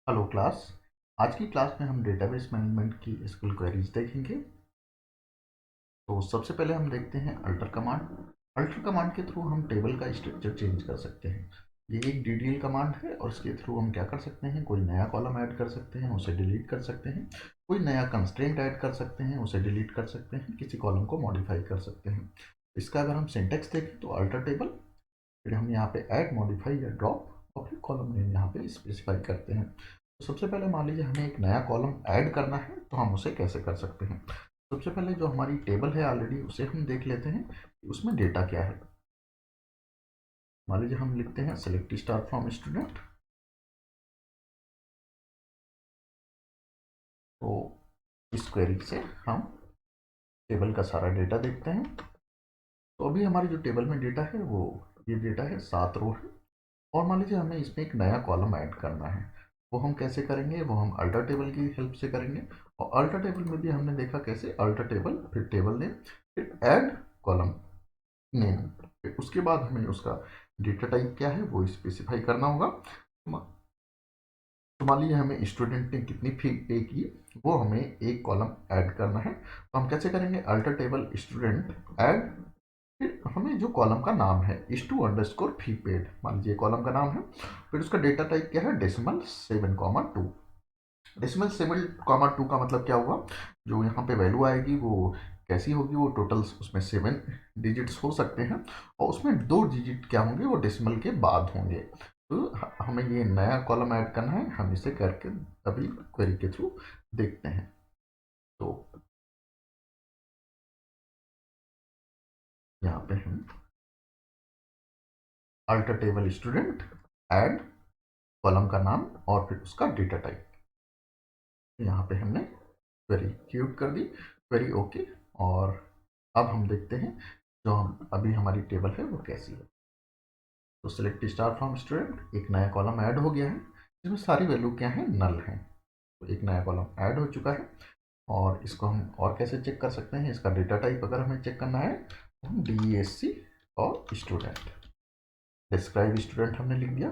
Hello class. आज की class में हम डेटाबेस मैनेजमेंट की एसक्यूएल क्वेरीज देखेंगे। तो सबसे पहले हम देखते हैं अल्टर कमांड। अल्टर कमांड के थ्रू हम टेबल का स्ट्रक्चर चेंज कर सकते हैं। ये एक डीडीएल कमांड है और इसके थ्रू हम क्या कर सकते हैं, कोई नया कॉलम ऐड कर सकते हैं, उसे डिलीट कर सकते हैं, कोई नया कंस्ट्रेंट ऐड कर सकते हैं, उसे डिलीट कर सकते हैं, किसी कॉलम को मॉडिफाई कर सकते हैं। इसका अगर हम सिंटेक्स देखें तो अल्टर टेबल, फिर हम यहाँ पे ऐड, मॉडिफाई या ड्रॉप और फिर कॉलम नेम यहाँ पे स्पेसिफाई करते हैं। तो सबसे पहले मान लीजिए हमें एक नया कॉलम ऐड करना है, तो हम उसे कैसे कर सकते हैं। सबसे पहले जो हमारी टेबल है ऑलरेडी, उसे हम देख लेते हैं कि उसमें डेटा क्या है। मान लीजिए हम लिखते हैं सेलेक्ट स्टार फ्रॉम स्टूडेंट। तो इस क्वेरी से हम टेबल का सारा डेटा देखते हैं। तो अभी हमारी जो टेबल में डेटा है वो ये डेटा है, 7 रो है। और मान लीजिए हमें इसमें एक नया कॉलम ऐड करना है। वो हम कैसे करेंगे, वो हम अल्टर टेबल की हेल्प से करेंगे। और अल्टर टेबल में भी हमने देखा कैसे, अल्टर टेबल फिर टेबल नेम फिर ऐड कॉलम नेम, फिर उसके बाद हमें उसका डेटा टाइप क्या है वो स्पेसिफाई करना होगा। तो मान लीजिए हमें स्टूडेंट ने कितनी फी पे की, वो हमें एक कॉलम ऐड करना है। तो हम कैसे करेंगे, अल्टर टेबल स्टूडेंट ऐड, फिर हमें जो कॉलम का नाम है *_ फी पेड, मान लीजिए कॉलम का नाम है। फिर उसका डेटा टाइप क्या है, .7,2। .7,2 का मतलब क्या हुआ, जो यहाँ पे वैल्यू आएगी वो कैसी होगी, वो टोटल उसमें 7 डिजिट्स हो सकते हैं और उसमें 2 डिजिट क्या होंगे, वो डेसिमल के बाद होंगे। तो हमें ये नया कॉलम ऐड करना है, हम इसे करके अभी क्वेरी के थ्रू देखते हैं। तो यहाँ पे हम alter table student add, column का नाम और फिर उसका डेटा टाइप, यहाँ पे हमने क्वेरी क्यूट कर दी, क्वेरी ओके। और अब हम देखते हैं जो हम अभी हमारी टेबल है वो कैसी है। तो सेलेक्ट स्टार फ्रॉम स्टूडेंट, एक नया कॉलम ऐड हो गया है जिसमें सारी वैल्यू क्या है, नल है। तो एक नया कॉलम ऐड हो चुका है। और इसको हम और कैसे चेक कर सकते हैं, इसका डेटा टाइप अगर हमें चेक करना है तो हम DESC और स्टूडेंट, डिस्क्राइब स्टूडेंट हमने लिख दिया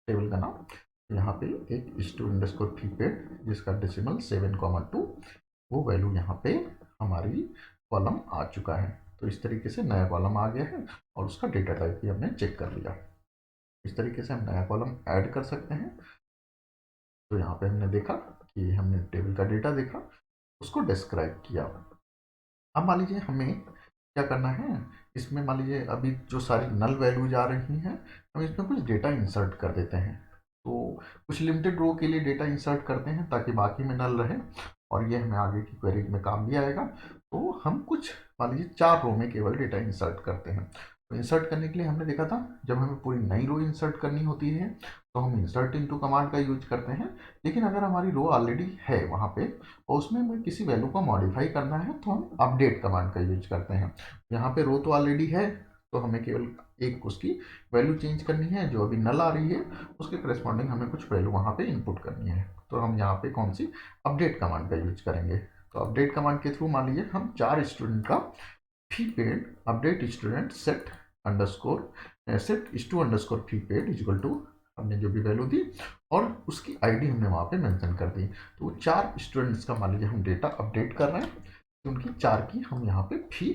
टेबल का नाम। यहाँ पे एक *_ पेड जिसका डेसिमल 7,2, वो वैल्यू यहाँ पे हमारी कॉलम आ चुका है। तो इस तरीके से नया कॉलम आ गया है और उसका डेटा टाइप भी हमने चेक कर लिया। इस तरीके से हम नया कॉलम ऐड कर सकते हैं। तो यहाँ पे हमने देखा कि हमने टेबल का डेटा देखा, उसको डिस्क्राइब किया। अब मान लीजिए हमें क्या करना है, इसमें मान लीजिए अभी जो सारी नल वैल्यूज आ रही हैं, हम इसमें कुछ डेटा इंसर्ट कर देते हैं। तो कुछ लिमिटेड रो के लिए डेटा इंसर्ट करते हैं ताकि बाकी में नल रहे और ये हमें आगे की क्वेरी में काम भी आएगा। तो हम कुछ मान लीजिए 4 रो में केवल डेटा इंसर्ट करते हैं। तो इंसर्ट करने के लिए हमने देखा था, जब हमें पूरी नई रो इंसर्ट करनी होती है तो हम इंसर्ट इनटू कमांड का यूज करते हैं। लेकिन अगर हमारी रो ऑलरेडी है वहाँ पे और उसमें हमें किसी वैल्यू को मॉडिफाई करना है तो हम अपडेट कमांड का यूज करते हैं। यहाँ पे रो तो ऑलरेडी है, तो हमें केवल एक उसकी वैल्यू चेंज करनी है, जो अभी नल आ रही है उसके करस्पॉन्डिंग हमें कुछ वैल्यू वहाँ पे इनपुट करनी है। तो हम यहाँ पे कौन सी, अपडेट कमांड का यूज करेंगे। तो अपडेट कमांड के थ्रू मान लीजिए हम 4 स्टूडेंट का fee paid update student set equal to हमने जो भी वैल्यू दी और उसकी आईडी हमने वहाँ पे मेंशन कर दी। तो 4 स्टूडेंट्स का मान लीजिए हम डेटा अपडेट कर रहे हैं, तो उनकी 4 की हम यहाँ पे फी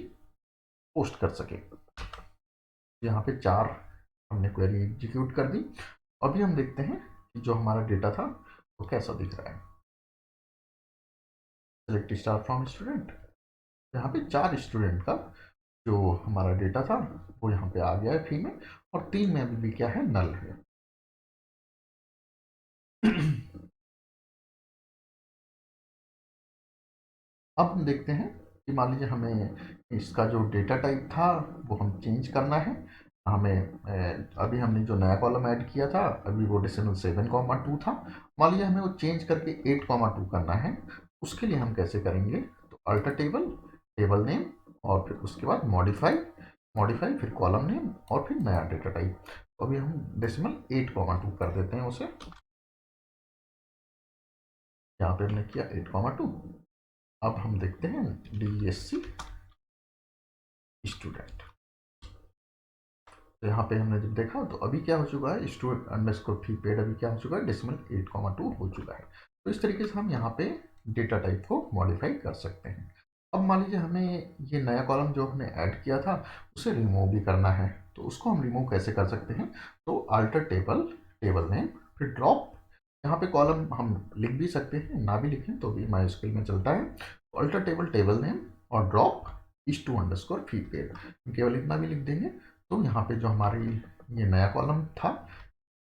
पोस्ट कर सके। यहाँ पे 4 हमने क्वेरी एग्जीक्यूट कर दी। अभी हम देखते हैं कि जो हमारा डेटा था वो कैसा दिख रहा है। सेलेक्ट स्टार फ्रॉम स्टूडेंट, यहाँ पे 4 स्टूडेंट का जो हमारा डेटा था वो यहाँ पे आ गया है फी में, और 3 में अभी भी क्या है, नल है। अब हम देखते हैं कि मान लीजिए हमें इसका जो डेटा टाइप था वो हम चेंज करना है। हमें अभी हमने जो नया कॉलम ऐड किया था अभी वो .7,2 था। मान लीजिए हमें वो चेंज करके 8,2 करना है। उसके लिए हम कैसे करेंगे, तो अल्टर टेबल, टेबल नेम और फिर उसके बाद मॉडिफाई, मॉडिफाई फिर कॉलम नेम और फिर नया डेटा टाइप। तो अभी हम .8,2 कर देते हैं उसे। यहाँ पे हमने किया 8,2। अब हम देखते हैं DESC स्टूडेंट। तो यहाँ पे हमने जब देखा तो अभी क्या हो चुका है, स्टूडेंट अंडरस्कोर फी पेड अभी क्या हो चुका है, डेसिमल 8,2 हो चुका है। तो इस तरीके से हम यहाँ पे डेटा टाइप को मॉडिफाई कर सकते हैं। अब मान लीजिए हमें ये नया कॉलम जो हमने ऐड किया था उसे रिमूव भी करना है, तो उसको हम रिमूव कैसे कर सकते हैं, तो अल्टर टेबल, टेबल नेम, फिर ड्रॉप, यहाँ पे कॉलम हम लिख भी सकते हैं, ना भी लिखें तो भी माइस्क्ल में चलता है। तो अल्टर टेबल, टेबल नेम और ड्रॉप इस टू अंडरस्कोर फी पेड, केवल इतना भी लिख देंगे तो यहाँ पे जो हमारी ये नया कॉलम था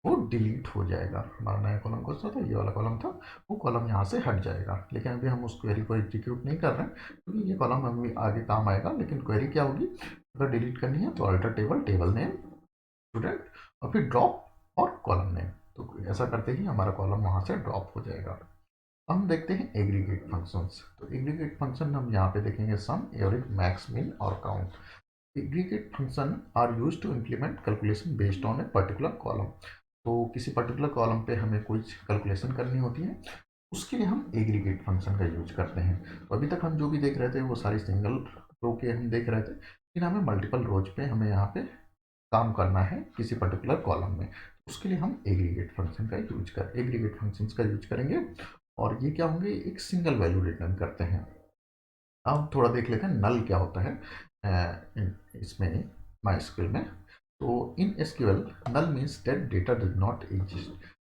वो डिलीट हो जाएगा। हमारा नया कॉलम कौन सा था, ये वाला कॉलम था, वो कॉलम यहाँ से हट जाएगा। लेकिन अभी हम उस क्वेरी को एग्जीक्यूट नहीं कर रहे हैं क्योंकि ये कॉलम अभी आगे काम आएगा। लेकिन क्वेरी क्या होगी, अगर डिलीट करनी है तो alter table, table name, student और फिर ड्रॉप और कॉलम नेम। तो ऐसा करते ही हमारा कॉलम वहाँ से ड्रॉप हो जाएगा। हम देखते हैं एग्रीगेट फंक्शंस। तो एग्रीगेट फंक्शन हम यहाँ पे देखेंगे सम, एवरेज, मैक्स, मिन और count. Aggregate function are use to implement calculation based on a particular column. तो किसी पर्टिकुलर कॉलम पे हमें कुछ कैलकुलेशन करनी होती है, उसके लिए हम एग्रीगेट फंक्शन का यूज करते हैं। तो अभी तक हम जो भी देख रहे थे वो सारी सिंगल रो के हम देख रहे थे, लेकिन हमें मल्टीपल रोज पे हमें यहाँ पे काम करना है किसी पर्टिकुलर कॉलम में। उसके लिए हम एग्रीगेट फंक्शन का एग्रीगेट फंक्शंस का यूज करेंगे। और ये क्या होंगे, एक सिंगल वैल्यू रिटर्न करते हैं। अब थोड़ा देख लेते हैं नल क्या होता है इसमें माइस्क्ल में। तो in SQL null means that data does not exist,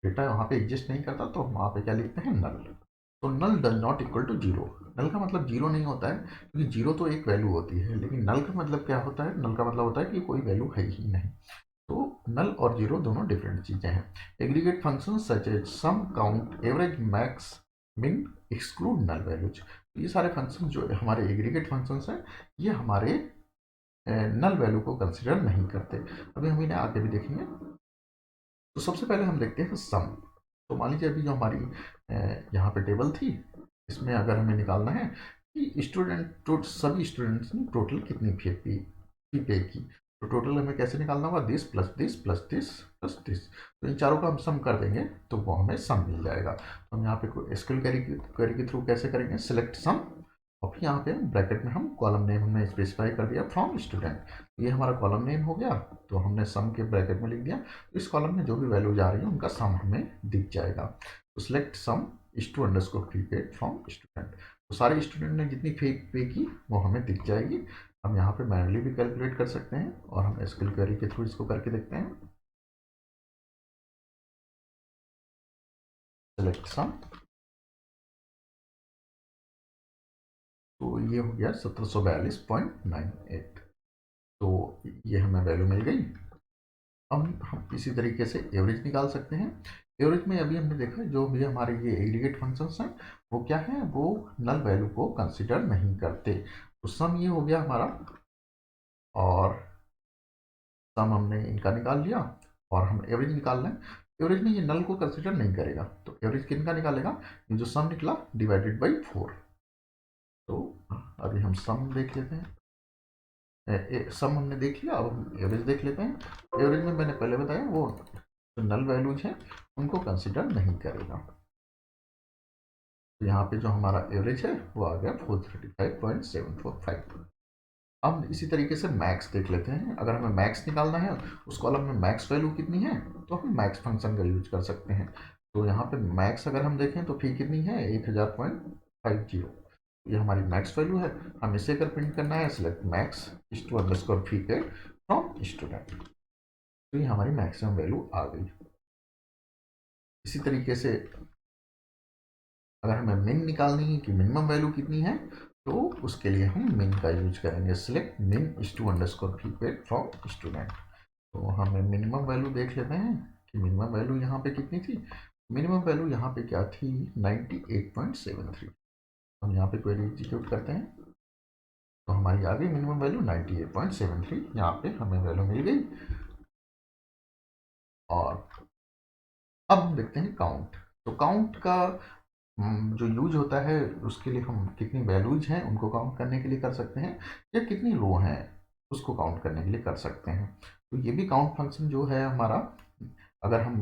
data वहाँ पे एग्जिस्ट नहीं करता, तो हम वहाँ पे क्या लिखते हैं, नल। तो null does not equal to zero. Null का मतलब जीरो नहीं होता है, क्योंकि जीरो तो एक वैल्यू होती है, लेकिन नल का मतलब क्या होता है, नल का मतलब होता है कि कोई वैल्यू है ही नहीं। तो नल और जीरो दोनों डिफरेंट चीज़ें हैं। एग्रीगेट फंक्शन सच एज सम, काउंट, एवरेज, मैक्स, मिन, एक्सक्लूड नल वैल्यूज। ये सारे फंक्शन जो हमारे एग्रीगेट फंक्शंस हैं, ये हमारे नल वैल्यू को कंसिडर नहीं करते। अभी हम इन्हें आगे भी देखेंगे। तो सबसे पहले हम देखते हैं सम। तो मान लीजिए अभी जो हमारी यहाँ पे टेबल थी, इसमें अगर हमें निकालना है कि सभी स्टूडेंट्स ने टोटल कितनी फी पे की, तो टोटल हमें कैसे निकालना होगा, this plus this plus this plus this. तो इन चारों का हम सम कर देंगे तो वो हमें सम मिल जाएगा। तो हम यहाँ पे एसक्यूएल क्वेरी के थ्रू कैसे करेंगे, सिलेक्ट सम, और फिर यहाँ पे ब्रैकेट में हम कॉलम नेम हमने स्पेसिफाई कर दिया फ्रॉम स्टूडेंट। ये हमारा कॉलम नेम हो गया, तो हमने सम के ब्रैकेट में लिख दिया। तो इस कॉलम में जो भी वैल्यू जा रही है उनका सम हमें दिख जाएगा। तो select sum is two underscore fee paid from student. तो सारे स्टूडेंट ने जितनी फी पे की वो हमें दिख जाएगी। हम यहाँ पे मैनुअली भी कैलकुलेट कर सकते हैं, और हम एसक्यूएल क्वेरी के थ्रू इसको करके देखते हैं। सिलेक्ट सम, तो ये हो गया 1742.98। तो ये हमें वैल्यू मिल गई। अब हम इसी तरीके से एवरेज निकाल सकते हैं। एवरेज में अभी हमने देखा जो भी हमारे ये एग्रीगेट फंक्शंस हैं वो क्या है, वो नल वैल्यू को कंसिडर नहीं करते। तो सम ये हो गया हमारा, और सम हमने इनका निकाल लिया, और हम एवरेज निकाल लें। एवरेज में ये नल को कंसिडर नहीं करेगा, तो एवरेज किनका निकालेगा, ये जो सम निकला डिवाइडेड बाई 4। तो अभी हम सम देख लेते हैं। सम हमने देख लिया, अब हम एवरेज देख लेते हैं। एवरेज में मैंने पहले बताया वो जो नल वैल्यूज हैं उनको कंसिडर नहीं करेगा। तो यहाँ पे जो हमारा एवरेज है वो आ गया 435.745। अब इसी तरीके से मैक्स देख लेते हैं। अगर हमें मैक्स निकालना है, उस कॉलम में मैक्स वैल्यू कितनी है, तो हम मैक्स फंक्शन का यूज कर सकते हैं। तो यहाँ पे मैक्स अगर हम देखें तो फी कितनी है, 1000.50। ये हमारी मैक्स वैल्यू है। हम इसे अगर प्रिंट करना है, select max is two underscore fee paid from student. तो ये हमारी मैक्सिमम वैल्यू आ गई। इसी तरीके से अगर हमें मिन निकालनी है कि मिनिमम वैल्यू कितनी है, तो उसके लिए हम मिन का यूज करेंगे, select min is two underscore fee paid from student. तो हमें मिनिमम वैल्यू देख लेते हैं कि मिनिमम वैल्यू यहाँ पे कितनी थी। मिनिमम वैल्यू यहाँ पे क्या थी, 98.73। हम यहाँ पे क्वेरी एग्जीक्यूट करते हैं, तो हमारी आ गई मिनिमम वैल्यू 98.73। यहाँ पे हमें वैल्यू मिल गई। और अब हम देखते हैं काउंट। तो काउंट का जो यूज होता है उसके लिए हम कितनी वैल्यूज हैं उनको काउंट करने के लिए कर सकते हैं, या कितनी रो हैं उसको काउंट करने के लिए कर सकते हैं। तो ये भी काउंट फंक्शन जो है हमारा, अगर हम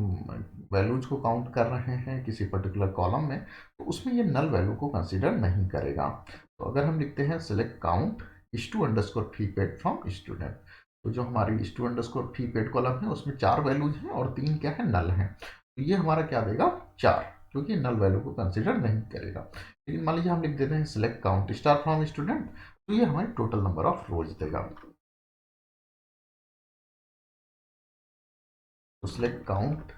वैल्यूज को काउंट कर रहे हैं किसी पर्टिकुलर कॉलम में, तो उसमें ये नल वैल्यू को कंसिडर नहीं करेगा। तो अगर हम लिखते हैं select count is two underscore fee paid from student, तो जो हमारी stu underscore fee paid column है उसमें 4 वैल्यूज हैं और 3 क्या है, नल हैं। तो ये हमारा क्या देगा, 4, क्योंकि नल वैल्यू को कंसिडर नहीं करेगा। लेकिन मान लीजिए हम लिख देते हैं select count star from student, तो ये हमें टोटल नंबर ऑफ रोज देगा। तो select count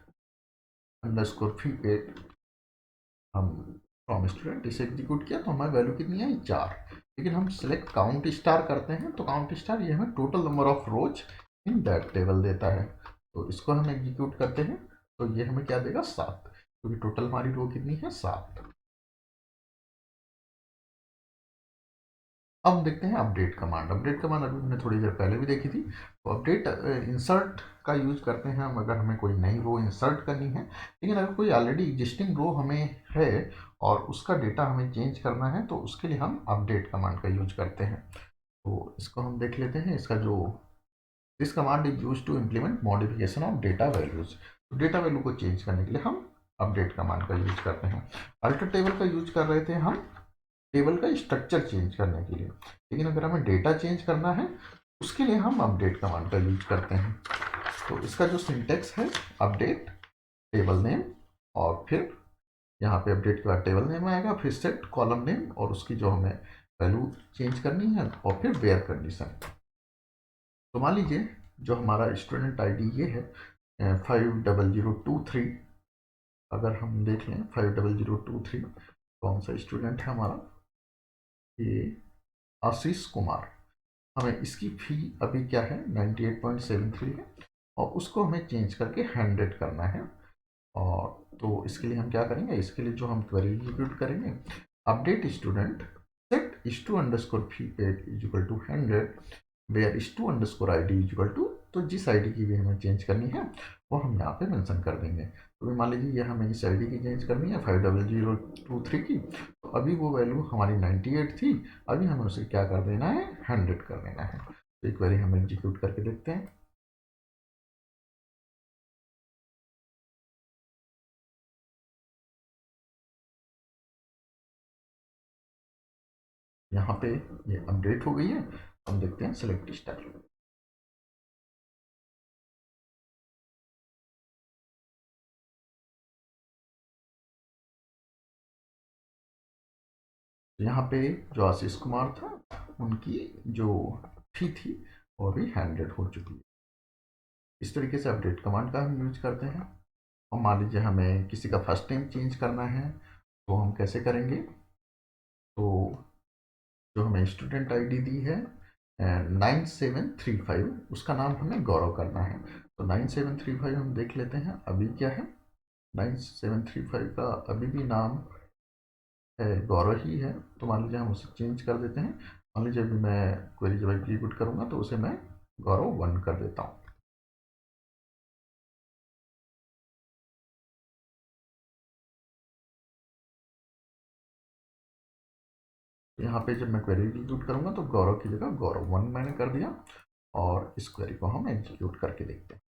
underscore fee paid हम फ्रॉम स्टूडेंट इसे एग्जीक्यूट किया तो हमारी वैल्यू कितनी आई, 4। लेकिन हम सिलेक्ट काउंट स्टार करते हैं तो काउंट स्टार ये हमें total number of rose in that table देता है। तो इसको हम एग्जीक्यूट करते हैं तो ये हमें क्या देगा, 7, क्योंकि टोटल हमारी रो कितनी है, 7। अब हम देखते हैं अपडेट कमांड। अपडेट कमांड अभी हमने थोड़ी देर पहले भी देखी थी। तो अपडेट इंसर्ट का यूज करते हैं हम अगर हमें कोई नई रो इंसर्ट करनी है। लेकिन अगर कोई ऑलरेडी एग्जिस्टिंग रो हमें है और उसका डेटा हमें चेंज करना है तो उसके लिए हम अपडेट कमांड का यूज करते हैं। तो इसको हम देख लेते हैं। इसका जो this command is use to implement modification of data values. तो डेटा वैल्यू को चेंज करने के लिए हम अपडेट कमांड का यूज करते हैं। अल्टर टेबल का यूज कर रहे थे हम टेबल का स्ट्रक्चर चेंज करने के लिए। लेकिन अगर हमें डेटा चेंज करना है उसके लिए हम अपडेट कमांड का यूज करते हैं। तो इसका जो सिंटेक्स है, अपडेट टेबल नेम और फिर यहाँ पे अपडेट के बाद टेबल नेम आएगा, फिर सेट कॉलम नेम और उसकी जो हमें वैल्यू चेंज करनी है और फिर वेयर कंडीशन। तो मान लीजिए जो हमारा स्टूडेंट आईडी ये है 50023। अगर हम देख लें 50023 कौन सा स्टूडेंट है हमारा, ये आशीष कुमार। हमें इसकी फी अभी क्या है, 98.73 है और उसको हमें चेंज करके 100 करना है। और तो इसके लिए हम क्या करेंगे, इसके लिए जो हम क्वेरी एग्जीक्यूट करेंगे, update student set stu underscore fee paid is equal to 100 where stu underscore I D is equal to, तो जिस आईडी की भी हमें चेंज करनी है वो हम यहाँ पे मेंशन कर देंगे। तो मान लीजिए ये हमें इस आईडी की चेंज करनी है 50023 की। तो अभी वो वैल्यू हमारी 98 थी, अभी हमें उसे क्या कर देना है, 100 कर देना है। तो एक क्वेरी हम एग्जीक्यूट करके देखते हैं। यहाँ पे ये अपडेट हो गई है। हम देखते हैं सिलेक्ट स्टाइल। यहाँ पे जो आशीष कुमार था उनकी जो फी थी वो अभी 100 हो चुकी है। इस तरीके से अपडेट कमांड का हम यूज करते हैं। और मान लीजिए हमें किसी का फर्स्ट नेम चेंज करना है तो हम कैसे करेंगे, तो जो हमें स्टूडेंट आईडी दी है 9735, उसका नाम हमें गौरव करना है। तो 9735 हम देख लेते हैं अभी क्या है, 9735 का अभी भी नाम है गौरव ही है। तो मान लीजिए हम उसे चेंज कर देते हैं। मान लीजिए अभी मैं क्वेरी जब एग्जीक्यूट करूँगा तो उसे मैं गौरव 1 कर देता हूँ। यहाँ पे जब मैं क्वेरी एग्जीक्यूट करूँगा तो गौरव की जगह गौरव 1 मैंने कर दिया। और इस क्वेरी को हम एग्जीक्यूट करके देखते हैं।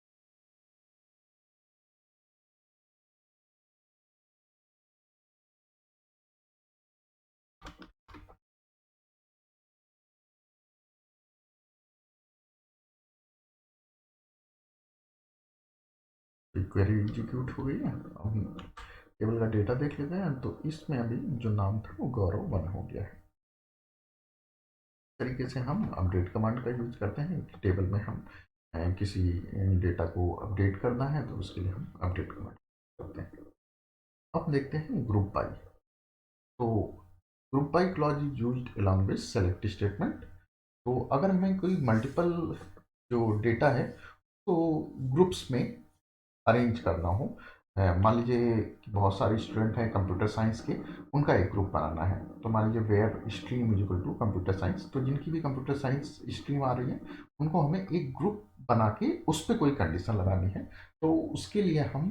क्वेरी एग्जीक्यूट हो गई है। अब हम टेबल का डेटा देख लेते हैं। तो इसमें अभी जो नाम था वो गौरव 1 हो गया है। इस तरीके से हम अपडेट कमांड का यूज करते हैं। टेबल में हम किसी डेटा को अपडेट करना है तो उसके लिए हम अपडेट कमांड करते हैं। अब देखते हैं ग्रुप बाई। तो group by clause is used along with select statement. तो अगर हमें कोई मल्टीपल जो डेटा है तो ग्रुप्स में अरेंज करना हो, मान लीजिए कि बहुत सारे स्टूडेंट हैं कंप्यूटर साइंस के, उनका एक ग्रुप बनाना है। तो मान लीजिए where stream is equal to computer science, तो जिनकी भी कंप्यूटर साइंस स्ट्रीम आ रही है उनको हमें एक ग्रुप बना के उस पर कोई कंडीशन लगानी है। तो उसके लिए हम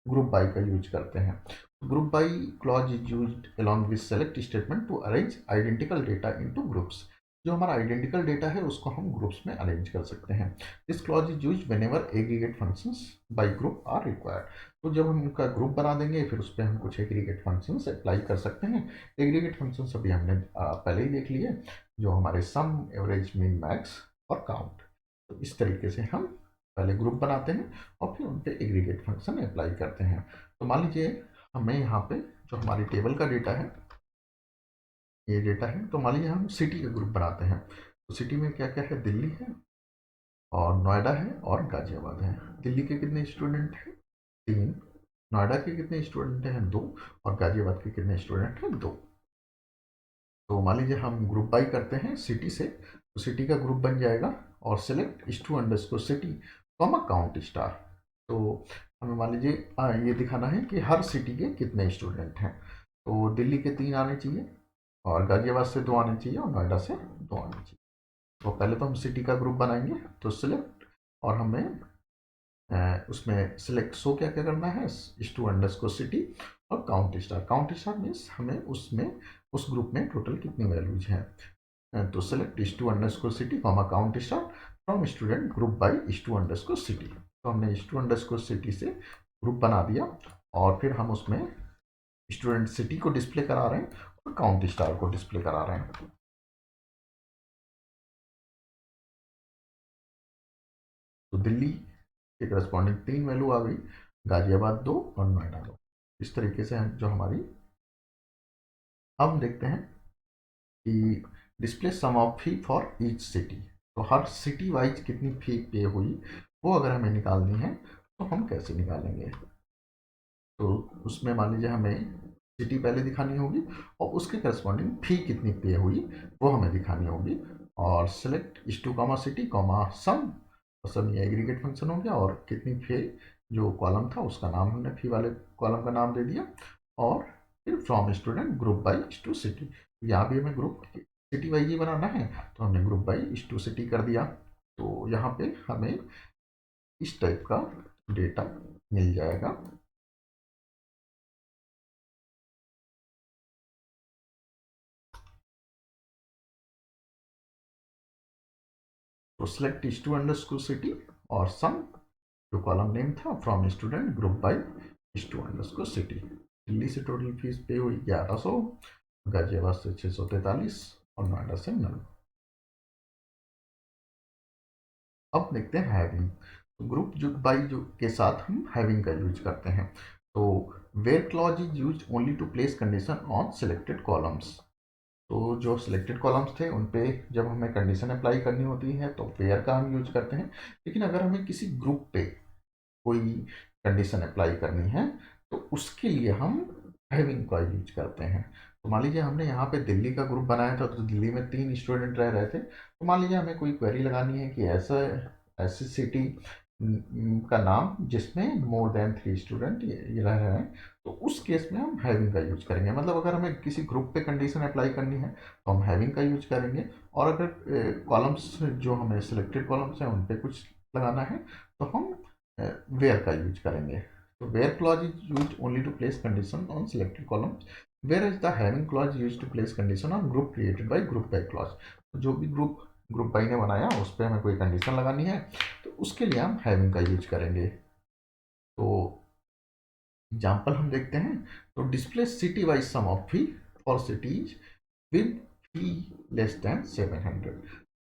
ग्रुप बाई का यूज करते हैं। Group by clause is used along with select statement to arrange identical data into groups. जो हमारा आइडेंटिकल डेटा है उसको हम ग्रुप्स में अरेंज कर सकते हैं। This clause is use whenever aggregate functions by group are required. तो जब हम उनका ग्रुप बना देंगे फिर उस पर हम कुछ एग्रीगेट फंक्शंस अप्लाई कर सकते हैं। एग्रीगेट फंक्शंस अभी हमने पहले ही देख लिए, जो हमारे सम, एवरेज, मीन, मैक्स और काउंट। तो इस तरीके से हम पहले ग्रुप बनाते हैं और फिर उन पे एग्रीगेट फंक्शन अप्लाई करते हैं। तो मान लीजिए हमें यहाँ पे जो हमारी टेबल का डेटा है, ये डेटा है, तो मान लीजिए हम सिटी का ग्रुप बनाते हैं। तो सिटी में क्या क्या है, दिल्ली है और नोएडा है और गाजियाबाद है। दिल्ली के कितने स्टूडेंट हैं, 3। नोएडा के कितने स्टूडेंट हैं, 2। और गाजियाबाद के कितने स्टूडेंट हैं, 2। तो मान लीजिए हम ग्रुप बाई करते हैं सिटी से, तो सिटी का ग्रुप बन जाएगा और select stu underscore city comma count star. तो हमें मान लीजिए ये दिखाना है कि हर सिटी के कितने स्टूडेंट हैं। तो दिल्ली के 3 आने चाहिए और गाजियाबाद से 2 आने चाहिए और नोएडा से 2 आने चाहिए। तो पहले तो हम सिटी का ग्रुप बनाएंगे, तो सिलेक्ट और हमें उसमें सिलेक्ट शो क्या क्या करना है, स्टू अंडरस्कोर सिटी और count star. Count star means हमें उसमें उस ग्रुप में टोटल कितनी वैल्यूज हैं। तो select stu underscore city comma count star from student group by stu underscore city. तो हमने स्टू अंडरस्कोर सिटी से ग्रुप बना दिया और फिर हम उसमें स्टूडेंट सिटी को डिस्प्ले करा रहे हैं और काउंट स्टार को डिस्प्ले करा रहे हैं। तो दिल्ली के करस्पॉन्डिंग 3 वैल्यू आ गई, गाजियाबाद 2 और नोएडा 2। इस तरीके से जो हमारी, अब हम देखते हैं कि display sum of fee for each city. तो हर सिटी वाइज कितनी फी पे हुई वो अगर हमें निकालनी है तो हम कैसे निकालेंगे। तो उसमें मान लीजिए हमें सिटी पहले दिखानी होगी और उसके करस्पॉन्डिंग फी कितनी पे हुई वो हमें दिखानी होगी। और select stu comma city comma sum, sum ये एग्रीगेट फंक्शन हो गया और कितनी फी, जो कॉलम था उसका नाम हमने फी वाले कॉलम का नाम दे दिया। और फिर from student group by two city, यहाँ भी हमें ग्रुप सिटी वाइज ही बनाना है तो हमने ग्रुप बाई टू सिटी कर दिया। तो यहाँ पे हमें इस टाइप का डेटा मिल जाएगा। तो सिलेक्ट टू अंडरस्कोर सिटी और सम, जो कॉलम नेम था from student group by two underscore city. Delhi से टोटल फीस पे हुई 1100, गाजियाबाद से 643 और नोएडा से 9। अब देखते हैं हैविंग। तो ग्रुप जो बाई जो के साथ हम हैविंग का यूज करते हैं। तो where clause is use only to place condition on selected columns. तो जो सिलेक्टेड कॉलम्स थे उन पे जब हमें कंडीशन अप्लाई करनी होती है तो वेयर का हम यूज करते हैं। लेकिन अगर हमें किसी ग्रुप पे कोई कंडीशन अप्लाई करनी है तो उसके लिए हम हैविंग का यूज करते हैं। तो मान लीजिए हमने यहाँ पे दिल्ली का ग्रुप बनाया था, तो दिल्ली में 3 स्टूडेंट रह रहे थे। तो मान लीजिए हमें कोई क्वेरी लगानी है कि ऐसा ऐसी सिटी का नाम जिसमें मोर देन 3 स्टूडेंट ये रह रहे हैं, तो उस केस में हम हैविंग का यूज करेंगे। मतलब अगर हमें किसी ग्रुप पे कंडीशन अप्लाई करनी है तो हम हैविंग का यूज करेंगे। और अगर कॉलम्स जो हमें सिलेक्टेड कॉलम्स हैं उन पे कुछ लगाना है तो हम वेयर का यूज करेंगे। तो where clause is use only to place condition on selected columns, where is the having clause use to place condition on group created by group by clause. तो जो भी ग्रुप बाई ने बनाया उस पर हमें कोई कंडीशन लगानी है तो उसके लिए हम हैविंग का यूज करेंगे। तो एग्जाम्पल हम देखते हैं। तो display city wise sum of fee for cities with fee less than 700।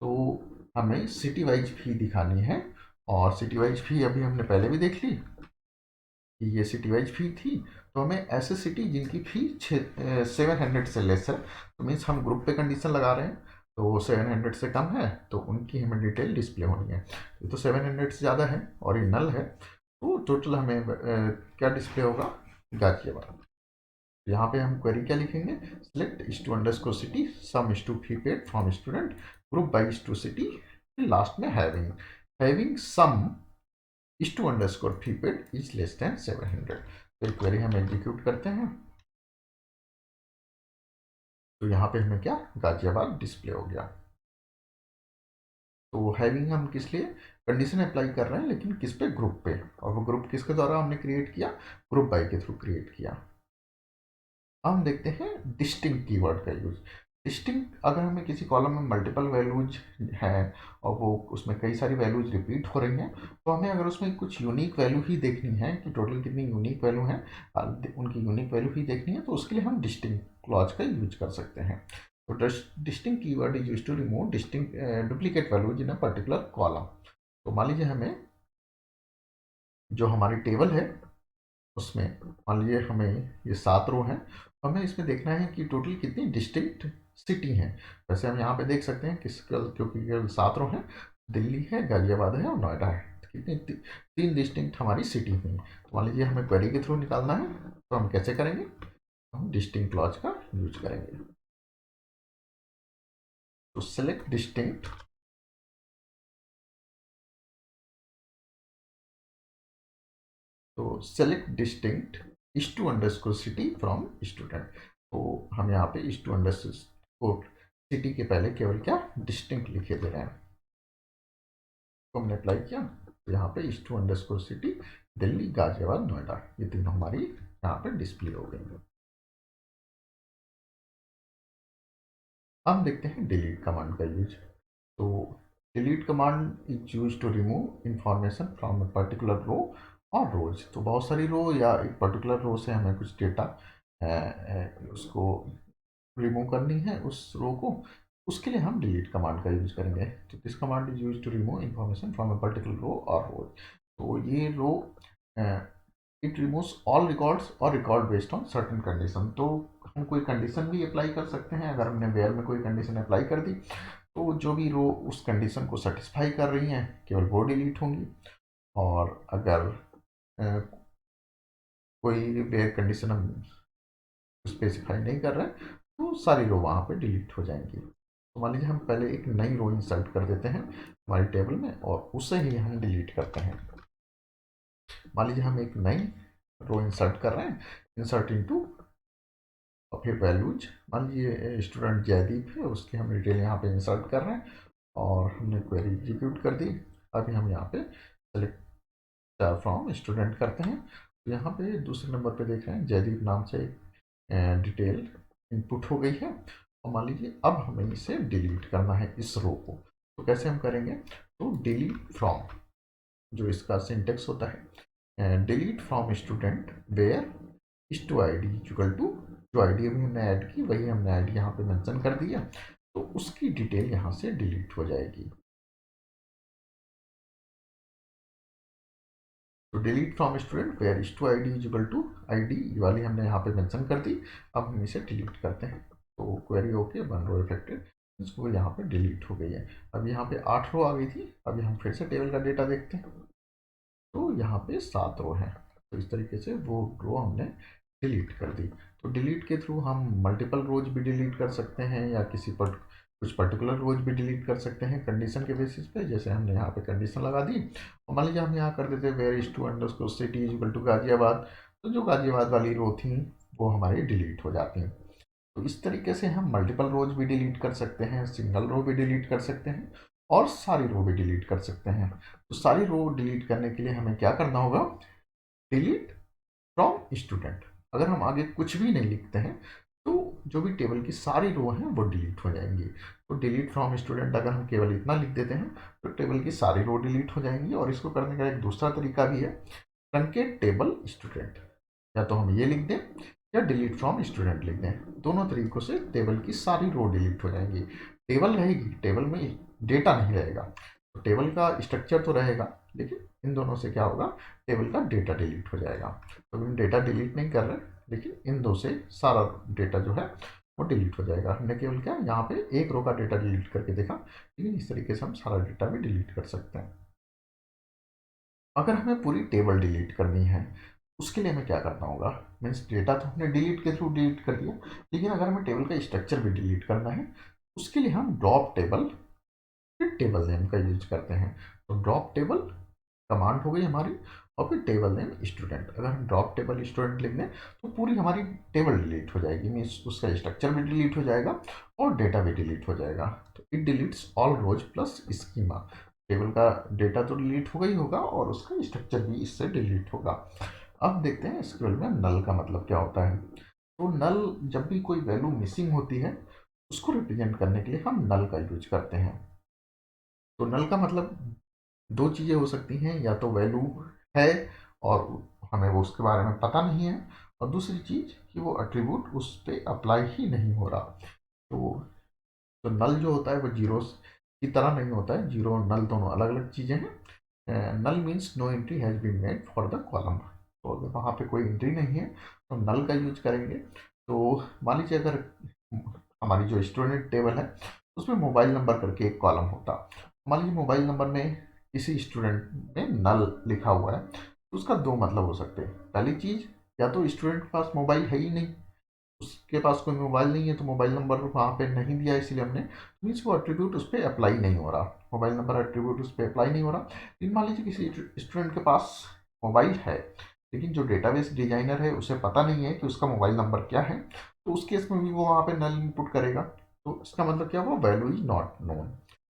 तो हमें सिटी वाइज फी दिखानी है और सिटी वाइज फी अभी हमने पहले भी देख ली कि ये सिटी वाइज फी थी। तो हमें ऐसे सिटी जिनकी फी 700 से लेस है, तो मीन्स हम ग्रुप पे कंडीशन लगा रहे हैं तो 700 से कम है तो उनकी हमें डिटेल डिस्प्ले होनी है। ये तो 700 से ज़्यादा है और ये नल है, तो टोटल हमें क्या डिस्प्ले होगा, गाजियाबाद। यहाँ पे हम क्वेरी क्या लिखेंगे, select stu underscore city sum stu fee paid from student group by stu city, last में having sum stu underscore fee paid is less than 700। तो क्वेरी हम एग्जीक्यूट करते हैं तो यहाँ पे हमें क्या, गाजियाबाद डिस्प्ले हो गया। तो हैविंग हम किस लिए कंडीशन अप्लाई कर रहे हैं, लेकिन किस पे, ग्रुप पे। और वो ग्रुप किसके द्वारा हमने क्रिएट किया, ग्रुप बाई के थ्रू क्रिएट किया। अब हम देखते हैं डिस्टिंक्ट कीवर्ड का यूज। डिस्टिंक्ट, अगर हमें किसी कॉलम में मल्टीपल वैल्यूज हैं और वो उसमें कई सारी वैल्यूज रिपीट हो रही हैं, तो हमें अगर उसमें कुछ यूनिक वैल्यू ही देखनी है कि टोटल कितनी यूनिक वैल्यू हैं, उनकी यूनिक वैल्यू ही देखनी है, तो उसके लिए हम डिस्टिंक्ट क्लॉज का यूज कर सकते हैं। तो distinct keyword is use to remove distinct duplicate values in a particular column. तो मान लीजिए हमें जो हमारी टेबल है उसमें मान लीजिए हमें ये 7 रो हैं, हमें इसमें देखना है कि टोटल कितनी डिस्टिंक्ट सिटी हैं। वैसे हम यहाँ पे देख सकते हैं क्योंकि केवल 7 रो हैं, दिल्ली है, गाजियाबाद है और नोएडा है। तो कितनी 3 डिस्टिंक्ट हमारी सिटी हुई। तो मान लीजिए हमें क्वेरी के थ्रू निकालना है, तो हम कैसे करेंगे? हम डिस्टिंक्ट क्लॉज का यूज करेंगे। तो सेलेक्ट डिस्टिंक्ट, तो select distinct is two underscore city from student. तो हम यहाँ पे इस टू अंडरस्कोर सिटी के पहले केवल क्या डिस्टिंक्ट लिखे दे रहे हैं। तो हमने अप्लाई किया, तो यहाँ पे is two underscore city Delhi, Ghaziabad, Noida, ये तीनों हमारी यहाँ पे डिस्प्ले हो गई। हम देखते हैं डिलीट कमांड का यूज। तो delete command is use to remove information from a particular row और रोज। तो बहुत सारी रो या एक पर्टिकुलर रो से हमें कुछ डेटा उसको रिमूव करनी है, उस रो को, उसके लिए हम डिलीट कमांड का यूज करेंगे। तो this command is use to remove information from a particular row और रोज। तो ये row it removes all records और record based on certain condition. तो हम कोई कंडीशन भी अप्लाई कर सकते हैं। अगर हमने वेयर में कोई कंडीशन अप्लाई कर दी, तो जो भी रो उस कंडीशन को सेटिस्फाई कर रही हैं केवल वो डिलीट होंगी। और अगर कोई वेयर कंडीशन हम स्पेसिफाई नहीं कर रहे हैं, तो सारी रो वहाँ पे डिलीट हो जाएंगी। तो मान लीजिए हम पहले एक नई रो इंसर्ट कर देते हैं हमारी टेबल में और उसे ही हम डिलीट करते हैं। मान लीजिए हम एक नई रो इंसर्ट कर रहे हैं, इंसर्ट इनटू, और फिर वैल्यूज, मान लीजिए स्टूडेंट जयदीप है, उसकी हम डिटेल यहाँ पे इंसर्ट कर रहे हैं और हमने क्वेरी एग्जीक्यूट कर दी। अभी हम यहाँ पे सेलेक्ट फ्रॉम स्टूडेंट करते हैं। तो यहाँ पे दूसरे नंबर पे देख रहे हैं जयदीप नाम से डिटेल इनपुट हो गई है। और मान लीजिए अब हमें इसे डिलीट करना है इस रो को। तो कैसे हम करेंगे? तो डिलीट फ्रॉम, जो इसका सिंटेक्स होता है, delete from student where is two I D equal to, जो आई डी अभी हमने ऐड की वही हमने आई डी यहाँ पे मेंशन कर दिया, तो उसकी डिटेल यहाँ से डिलीट हो जाएगी। तो delete from student where is two I D equal to I D वाली हमने यहाँ पे मेंशन कर दी। अब हम इसे डिलीट करते हैं। तो क्वेरी ओके, 1 रो इफेक्टेड, इसको यहाँ पे डिलीट हो गई है। अब यहाँ पे 8 रो आ गई थी। अभी हम फिर से टेबल का डेटा देखते हैं। तो यहाँ पे 7 रो हैं। तो इस तरीके से वो रो हमने डिलीट कर दी। तो डिलीट के थ्रू हम मल्टीपल रोज भी डिलीट कर सकते हैं या कुछ पर्टिकुलर रोज भी डिलीट कर सकते हैं कंडीशन के बेसिस पे। जैसे हमने यहाँ पे कंडीशन लगा दी और मान लीजिए हम यहाँ कर देते where is two underscore city is equal to Ghaziabad, तो जो गाजियाबाद वाली रो थी वो हमारी डिलीट हो जाती हैं। तो इस तरीके से हम मल्टीपल रोज भी डिलीट कर सकते हैं, सिंगल रो भी डिलीट कर सकते हैं और सारी रो भी डिलीट कर सकते हैं। तो सारी रो डिलीट करने के लिए हमें क्या करना होगा? Delete from student. अगर हम आगे कुछ भी नहीं लिखते हैं तो जो भी टेबल की सारी रो हैं वो डिलीट हो जाएंगी। तो डिलीट फ्रॉम स्टूडेंट अगर हम केवल इतना लिख देते हैं तो टेबल की सारी रो डिलीट हो जाएंगी। और इसको करने का एक दूसरा तरीका भी है, ट्रंकेट टेबल स्टूडेंट। या तो हम ये लिख दें या डिलीट फ्रॉम स्टूडेंट लिख दें। दोनों तरीकों से टेबल की सारी रो डिलीट हो जाएंगी। टेबल रहेगी, टेबल में डेटा नहीं रहेगा। तो टेबल का स्ट्रक्चर तो रहेगा, लेकिन इन दोनों से क्या होगा? टेबल का डेटा डिलीट हो जाएगा। तो हम डेटा डिलीट नहीं कर रहे, लेकिन इन दो से सारा डेटा जो है वो डिलीट हो जाएगा। हमने केवल क्या यहाँ पे एक रो का डेटा डिलीट करके देखा, लेकिन इस तरीके से हम सारा डेटा भी डिलीट कर सकते हैं। अगर हमें पूरी टेबल डिलीट करनी है, उसके लिए हमें क्या करना होगा? मीन्स डेटा तो हमने डिलीट के थ्रू डिलीट कर दिया, लेकिन अगर हमें टेबल का स्ट्रक्चर भी डिलीट करना है, उसके लिए हम ड्रॉप टेबल फिर टेबल नेम का यूज करते हैं। तो ड्रॉप टेबल कमांड हो गई हमारी, और फिर टेबल नेम स्टूडेंट। अगर हम ड्रॉप टेबल स्टूडेंट लिख दें तो पूरी हमारी टेबल डिलीट हो जाएगी। मीन्स उसका स्ट्रक्चर भी डिलीट हो जाएगा और डेटा भी डिलीट हो जाएगा। तो it deletes all rows plus schema. Table का डेटा तो डिलीट होगा ही होगा और उसका स्ट्रक्चर भी इससे डिलीट होगा। अब देखते हैं एसक्यूएल में नल का मतलब क्या होता है। तो नल, जब भी कोई वैल्यू मिसिंग होती है उसको रिप्रेजेंट करने के लिए हम नल का यूज करते हैं। तो नल का मतलब दो चीज़ें हो सकती हैं, या तो वैल्यू है और हमें वो उसके बारे में पता नहीं है, और दूसरी चीज़ कि वो एट्रीब्यूट उस पर अप्लाई ही नहीं हो रहा। तो नल जो होता है वो जीरो की तरह नहीं होता है, जीरो और नल दोनों अलग अलग चीज़ें हैं। Null means no entry has been made for the column, तो अगर वहाँ पे कोई एंट्री नहीं है तो नल का यूज करेंगे। तो मान लीजिए अगर हमारी जो स्टूडेंट टेबल है उसमें मोबाइल नंबर करके एक कॉलम होता, मान लीजिए मोबाइल नंबर में किसी स्टूडेंट ने नल लिखा हुआ है, तो उसका दो मतलब हो सकते हैं। पहली चीज़, या तो स्टूडेंट के पास मोबाइल है ही नहीं, उसके पास कोई मोबाइल नहीं है तो मोबाइल नंबर वहाँ पे नहीं दिया इसलिए हमने, मीन्स वो एट्रीब्यूट उस पर अप्लाई नहीं हो रहा, मोबाइल नंबर एट्रीब्यूट उस पर अप्लाई नहीं हो रहा। लेकिन मान लीजिए किसी स्टूडेंट के पास मोबाइल है लेकिन जो डेटाबेस डिजाइनर है उसे पता नहीं है कि उसका मोबाइल नंबर क्या है, तो उस केस में भी वो वहाँ पे नल इनपुट करेगा। तो इसका मतलब क्या हुआ, वैल्यू इज नॉट नोन।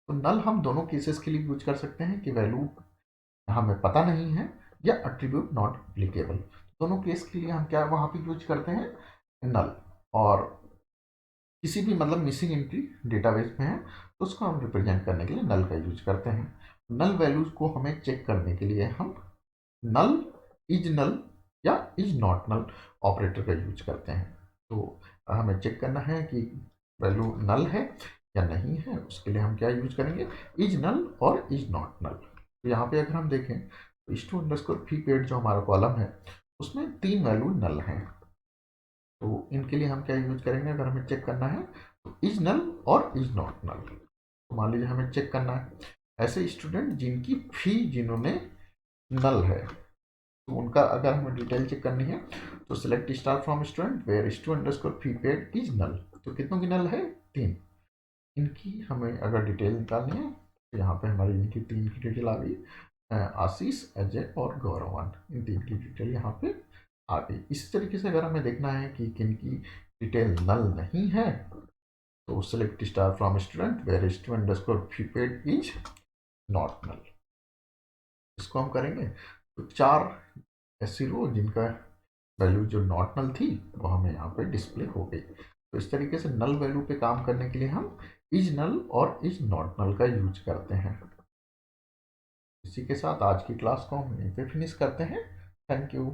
तो नल हम दोनों केसेस के लिए यूज कर सकते हैं कि वैल्यू हमें पता नहीं है या एट्रीब्यूट नॉट एप्लीकेबल। दोनों केस के लिए हम क्या वहाँ पे यूज करते हैं, नल। और किसी भी मतलब मिसिंग एंट्री डेटाबेस में है तो उसको हम रिप्रेजेंट करने के लिए नल का यूज करते हैं। नल वैल्यूज को हमें चेक करने के लिए हम नल या इज नॉट नल ऑपरेटर का यूज करते हैं। तो हमें चेक करना है कि वैल्यू नल है या नहीं है, उसके लिए हम क्या यूज करेंगे, इज नल और इज नॉट नल। तो यहाँ पे अगर हम देखें तो स्टू अंडरस्कोर फी पेड जो हमारा कॉलम है उसमें तीन वैल्यू नल हैं। तो इनके लिए हम क्या यूज करेंगे, अगर हमें चेक करना है तो इज नल और इज नॉट नल। तो मान लीजिए हमें चेक करना है ऐसे स्टूडेंट जिनकी फी जिन्होंने नल है, तो उनका अगर हमें डिटेल चेक करनी है तो select star from student where stu underscore fee paid is null. तो कितनों की नल है, तीन। इनकी हमें अगर डिटेल निकालनी है तो यहाँ पे हमारी इनकी तीन की डिटेल आ गई, आशीष, अजय और गौरवान, इन तीन की डिटेल यहाँ पे आ गई। इसी तरीके से अगर हमें देखना है कि किन की डिटेल नल नहीं है तो select star from student where student underscore fee paid is not null. इसको हम करेंगे तो चार ऐसी रो जिनका वैल्यू जो नॉट नल थी वो हमें यहाँ पे डिस्प्ले हो गई। तो इस तरीके से नल वैल्यू पे काम करने के लिए हम इज नल और इज नॉट नल का यूज करते हैं। इसी के साथ आज की क्लास को हम यहीं पे फिनिश करते हैं। Thank you.